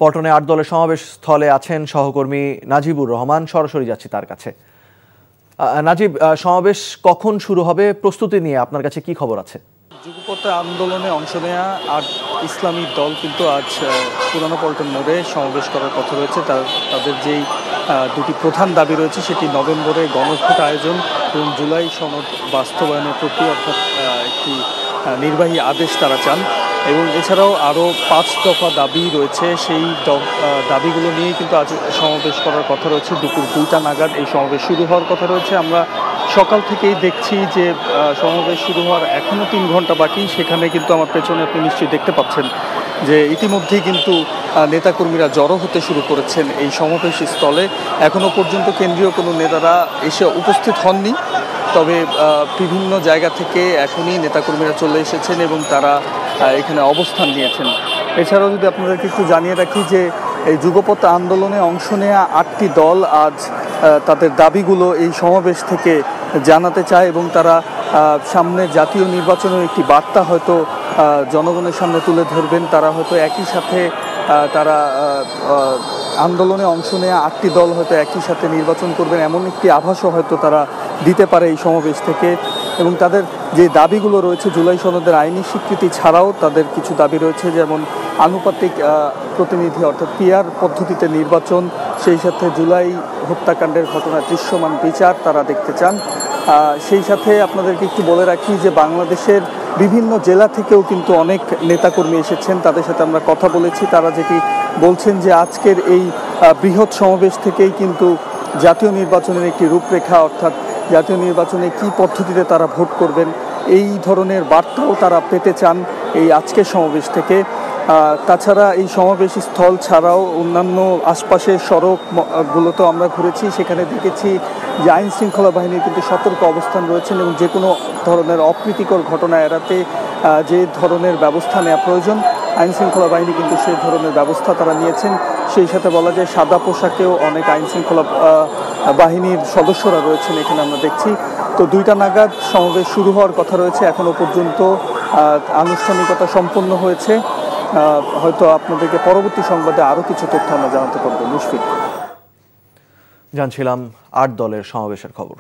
পল্টনে ৮ দলের সমাবেশ স্থলে আছেন সহকর্মী নাজিবুর রহমান। সরাসরি যাচ্ছি তার কাছে। নাজিব, সমাবেশ কখন শুরু হবে, প্রস্তুতি নিয়ে আপনার কাছে কি খবর আছে? যুগপথ আন্দোলনে অংশ নেওয়া ৮ ইসলামী দল কিন্তু আজ পুরানো পল্টন মোড়ে সমাবেশ করার কথা রয়েছে। তাদের যেই দুটি প্রধান দাবি রয়েছে সেটি নভেম্বরে গণভোট আয়োজন এবং জুলাই সনদ বাস্তবায়নের প্রতি অর্থাৎ একটি নির্বাহী আদেশ তারা চান এবং এছাড়াও আরও ৫ দফা দাবি রয়েছে। সেই দাবিগুলো নিয়েই কিন্তু আজ সমাবেশ করার কথা রয়েছে। দুপুর ২টা নাগাদ এই সমাবেশ শুরু হওয়ার কথা রয়েছে। আমরা সকাল থেকেই দেখছি যে সমাবেশ শুরু হওয়ার এখনও ৩ ঘন্টা বাকি। সেখানে কিন্তু আমার পেছনে আপনি নিশ্চয়ই দেখতে পাচ্ছেন যে ইতিমধ্যেই কিন্তু নেতাকর্মীরা জড়ো হতে শুরু করেছেন এই সমাবেশ স্থলে। এখনও পর্যন্ত কেন্দ্রীয় কোনো নেতারা এসে উপস্থিত হননি, তবে বিভিন্ন জায়গা থেকে এখনই নেতাকর্মীরা চলে এসেছেন এবং তারা এখানে অবস্থান নিয়েছেন। এছাড়াও যদি আপনাদেরকে একটু জানিয়ে রাখি যে এই যুগপথ আন্দোলনে অংশ নেওয়া ৮টি দল আজ তাদের দাবিগুলো এই সমাবেশ থেকে জানাতে চায় এবং তারা সামনে জাতীয় নির্বাচনের একটি বার্তা হয়তো জনগণের সামনে তুলে ধরবেন। তারা হয়তো একই সাথে তারা আন্দোলনে অংশ নেওয়া ৮টি দল হয়তো একই সাথে নির্বাচন করবেন, এমন একটি আভাসও হয়তো তারা দিতে পারে এই সমাবেশ থেকে। এবং তাদের যে দাবিগুলো রয়েছে জুলাই সনদের আইনি স্বীকৃতি ছাড়াও তাদের কিছু দাবি রয়েছে, যেমন আনুপাতিক প্রতিনিধি অর্থাৎ পিআর পদ্ধতিতে নির্বাচন, সেই সাথে জুলাই হত্যাকাণ্ডের ঘটনার দৃশ্যমান বিচার তারা দেখতে চান। সেই সাথে আপনাদেরকে একটু বলে রাখি যে বাংলাদেশের বিভিন্ন জেলা থেকেও কিন্তু অনেক নেতাকর্মী এসেছেন, তাদের সাথে আমরা কথা বলেছি। তারা যেটি বলছেন যে আজকের এই বৃহৎ সমাবেশ থেকেই কিন্তু জাতীয় নির্বাচনের একটি রূপরেখা অর্থাৎ জাতীয় নির্বাচনে কী পদ্ধতিতে তারা ভোট করবেন এই ধরনের বার্তাও তারা পেতে চান এই আজকের সমাবেশ থেকে। তাছাড়া এই সমাবেশ স্থল ছাড়াও অন্যান্য আশপাশের সড়কগুলোতেও আমরা ঘুরেছি, সেখানে দেখেছি যে আইন শৃঙ্খলা বাহিনীর কিন্তু সতর্ক অবস্থান রয়েছেন এবং যে কোনো ধরনের অপ্রীতিকর ঘটনা এড়াতে যে ধরনের ব্যবস্থা নেওয়া প্রয়োজন আইন শৃঙ্খলা বাহিনী কিন্তু সেই ধরনের ব্যবস্থা তারা নিয়েছেন। সেই সাথে বলা যায় সাদা পোশাকেও অনেক আইন শৃঙ্খলা বাহিনীর সদস্যরা রয়েছেন এখানে আমরা দেখছি। তো ২টা নাগাদ সমাবেশ শুরু হওয়ার কথা রয়েছে, এখনও পর্যন্ত আনুষ্ঠানিকতা সম্পন্ন হয়েছে। হয়তো আপনাদেরকে পরবর্তী সংবাদে আরও কিছু তথ্য আমরা জানাতে পারবো। মুশফিক জানছিলাম ৮ দলের সমাবেশের খবর।